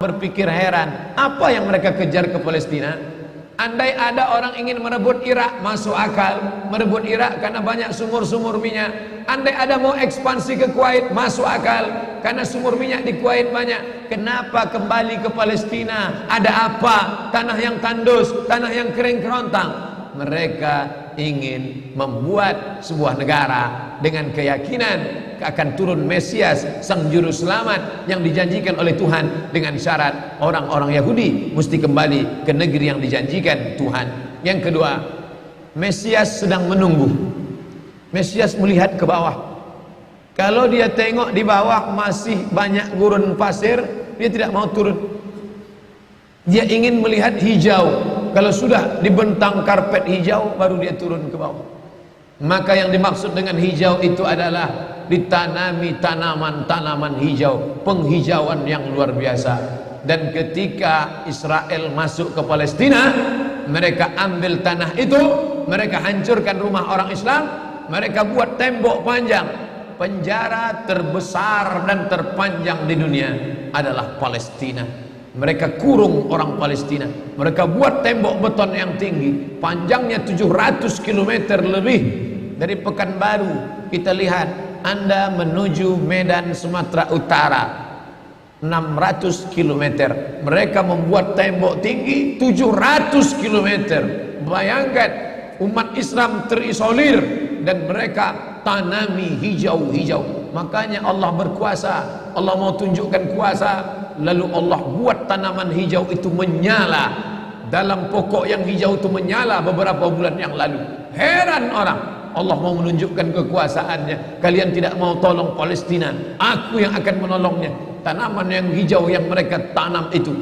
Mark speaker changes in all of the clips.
Speaker 1: berpikir heran, apa yang mereka kejar ke Palestina? Andai ada orang ingin merebut Irak, masuk akal. Merebut Irak karena banyak sumur-sumur minyak. Andai ada mau ekspansi ke Kuwait, masuk akal, karena sumur minyak di Kuwait banyak. Kenapa kembali ke Palestina? Ada apa? Tanah yang tandus, tanah yang kering kerontang. Mereka ingin membuat sebuah negara dengan keyakinan akan turun Mesias, sang juru selamat yang dijanjikan oleh Tuhan, dengan syarat orang-orang Yahudi mesti kembali ke negeri yang dijanjikan Tuhan. Yang kedua, Mesias sedang menunggu. Mesias melihat ke bawah. Kalau dia tengok di bawah masih banyak gurun pasir, dia tidak mau turun. Dia ingin melihat hijau. Kalau sudah dibentang karpet hijau, baru dia turun ke bawah. Maka yang dimaksud dengan hijau itu adalah ditanami tanaman-tanaman hijau, penghijauan yang luar biasa. Dan ketika Israel masuk ke Palestina, mereka ambil tanah itu, mereka hancurkan rumah orang Islam, mereka buat tembok panjang. Penjara terbesar dan terpanjang di dunia adalah Palestina. Mereka kurung orang Palestina. Mereka buat tembok beton yang tinggi, panjangnya 700 km lebih. Dari Pekanbaru kita lihat, Anda menuju Medan Sumatera Utara 600 km. Mereka membuat tembok tinggi 700 km. Bayangkan, umat Islam terisolir dan mereka tanami hijau-hijau. Makanya Allah berkuasa. Allah mau tunjukkan kuasa, lalu Allah buat tanaman hijau itu menyala. Dalam pokok yang hijau itu menyala beberapa bulan yang lalu. Heran orang, Allah mau menunjukkan kekuasaannya. Kalian tidak mau tolong Palestina, aku yang akan menolongnya. Tanaman yang hijau yang mereka tanam itu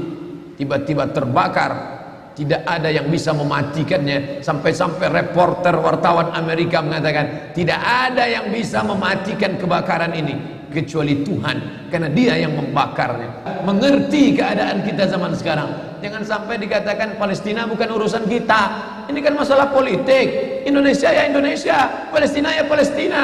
Speaker 1: tiba-tiba terbakar. Tidak ada yang bisa mematikannya. Sampai-sampai reporter wartawan Amerika mengatakan, tidak ada yang bisa mematikan kebakaran ini kecuali Tuhan, karena Dia yang membakarnya. Mengerti keadaan kita zaman sekarang. Jangan sampai dikatakan Palestina bukan urusan kita. Ini kan masalah politik. Indonesia ya Indonesia, Palestina ya Palestina.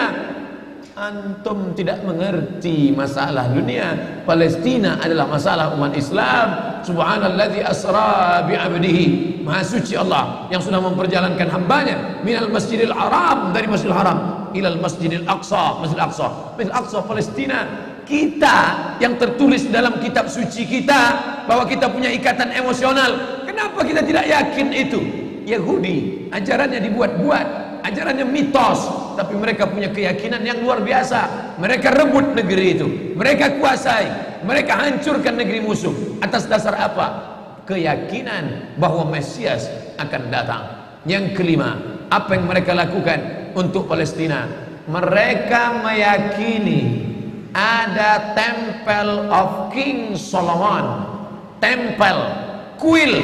Speaker 1: Antum tidak mengerti masalah dunia. Palestina adalah masalah umat Islam. Subhanalladzi asra bi'abdihi. Maha suci Allah yang sudah memperjalankan hambanya minal masjidil haram, dari masjidil haram, ilal masjidil aqsa, masjidil aqsa, masjidil aqsa Palestina. Kita yang tertulis dalam kitab suci kita bahwa kita punya ikatan emosional. Kenapa kita tidak yakin itu? Yahudi ajarannya dibuat-buat, ajarannya mitos, tapi mereka punya keyakinan yang luar biasa. Mereka rebut negeri itu, mereka kuasai, mereka hancurkan negeri musuh. Atas dasar apa? Keyakinan bahwa Mesias akan datang. Yang kelima, apa yang mereka lakukan untuk Palestina? Mereka meyakini ada Temple of King Solomon, tempel, kuil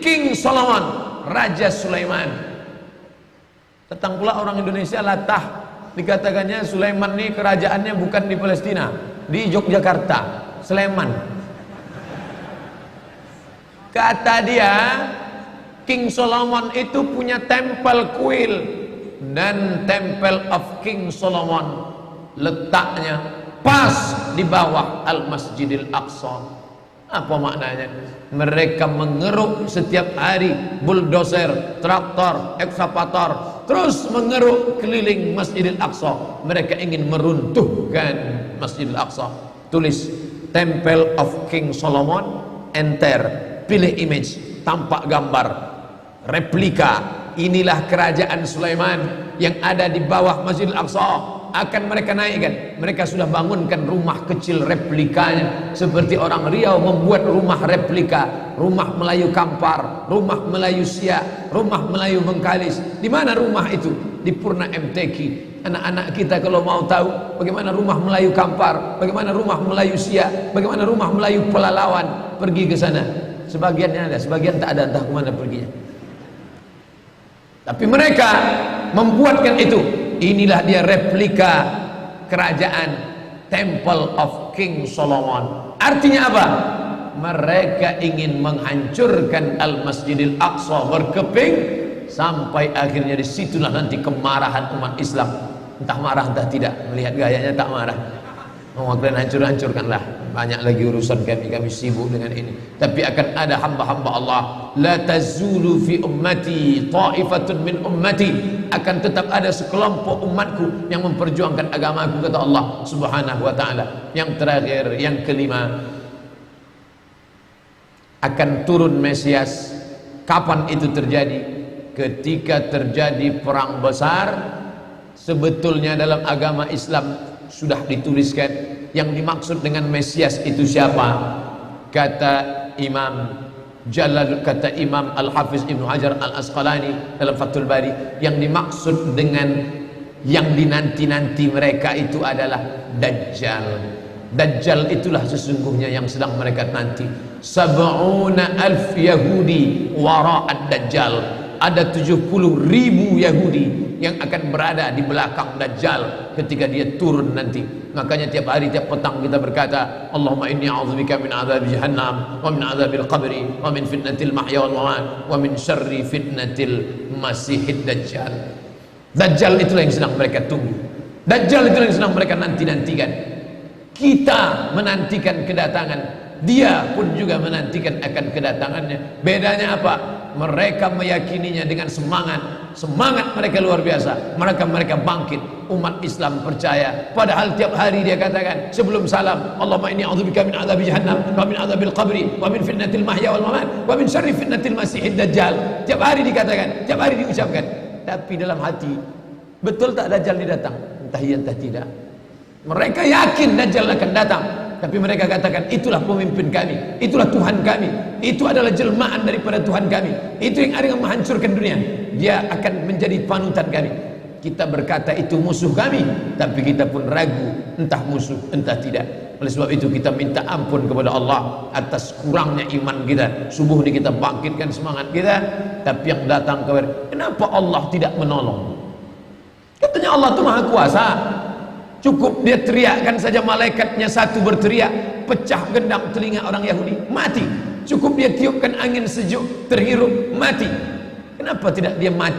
Speaker 1: King Solomon, Raja Sulaiman. Datang pula orang Indonesia latah, dikatakannya Sulaiman ini kerajaannya bukan di Palestina, di Yogyakarta, Sleman. Kata dia, King Solomon itu punya tempel kuil, dan Temple of King Solomon letaknya pas di bawah Al-Masjidil Aqsa. Apa maknanya? Mereka mengeruk setiap hari, bulldozer, traktor, ekskavator, terus mengeruk keliling Masjidil Aqsa. Mereka ingin meruntuhkan Masjidil Aqsa. Tulis Temple of King Solomon, enter, pilih image, tampak gambar replika. Inilah kerajaan Sulaiman yang ada di bawah Masjidil Aqsa. Akan mereka naikkan. Mereka sudah bangunkan rumah kecil replikanya, seperti orang Riau membuat rumah replika, rumah Melayu Kampar, rumah Melayu Siak, rumah Melayu Bengkalis. Di mana rumah itu? Di Purna MTQ. Anak-anak kita kalau mau tahu bagaimana rumah Melayu Kampar, bagaimana rumah Melayu Siak, bagaimana rumah Melayu Pelalawan, pergi ke sana. Sebagiannya ada, sebagian tak ada, entah kemana perginya. Tapi mereka membuatkan itu. Inilah dia replika kerajaan Temple of King Solomon. Artinya apa? Mereka ingin menghancurkan Al-Masjidil Aqsa berkeping, sampai akhirnya disitulah nanti kemarahan umat Islam. Entah marah entah tidak, melihat gayanya tak marah. Mau kalian hancur-hancurkanlah. banyak lagi urusan kami sibuk dengan ini. Tapi akan ada hamba-hamba Allah, la tazulu fi ummati ta'ifatun min ummati, akan tetap ada sekelompok umatku yang memperjuangkan agamaku, kata Allah Subhanahu wa taala. Yang terakhir, yang kelima, akan turun Mesias. Kapan itu terjadi? Ketika terjadi perang besar. Sebetulnya dalam agama Islam sudah dituliskan yang dimaksud dengan Mesias itu siapa. Kata Imam Al-Hafiz Ibnu Hajar Al-Asqalani dalam Fathul Bari, yang dimaksud dengan yang dinanti-nanti mereka itu adalah Dajjal. Dajjal itulah sesungguhnya yang sedang mereka nanti. 70,000 Yahudi wara'ad Dajjal. Ada 70,000 Yahudi yang akan berada di belakang Dajjal ketika dia turun nanti. Makanya tiap hari, tiap petang kita berkata, Allahumma inni a'udzubika min adzabi jahannam wa min adzabil qabri wa min fitnatil mahya wal mamat wa min syarri fitnatil masihid Dajjal. Dajjal itulah yang sedang mereka tunggu. Dajjal itulah yang sedang mereka nanti-nantikan. Kita menantikan kedatangan, dia pun juga menantikan akan kedatangannya. Bedanya apa? Mereka meyakininya dengan semangat mereka luar biasa. Mereka bangkit. Umat Islam percaya. Padahal tiap hari dia katakan sebelum salam, Allahumma inni a'udzubika min adzabi jahannam wa min adzabil qabri wa min fitnatil mahya wal mamat wa min syarri fitnatil masihid Dajjal. Tiap hari dikatakan, tiap hari diucapkan. Tapi dalam hati, betul tak Dajjal ini datang? Entah iya entah tidak. Mereka yakin Dajjal akan datang, tapi mereka katakan itulah pemimpin kami, itulah Tuhan kami, itu adalah jelmaan daripada Tuhan kami, itu yang ada yang menghancurkan dunia, dia akan menjadi panutan kami. Kita berkata itu musuh kami, tapi kita pun ragu entah musuh entah tidak. Oleh sebab itu kita minta ampun kepada Allah atas kurangnya iman kita. Subuh ini kita bangkitkan semangat kita, tapi yang datang kepada, kenapa Allah tidak menolong? Katanya Allah itu maha kuasa. Cukup dia teriakkan saja, malaikatnya satu berteriak, pecah gendang telinga orang Yahudi, mati. Cukup dia tiupkan angin sejuk, terhirup, mati. Kenapa tidak dia mati?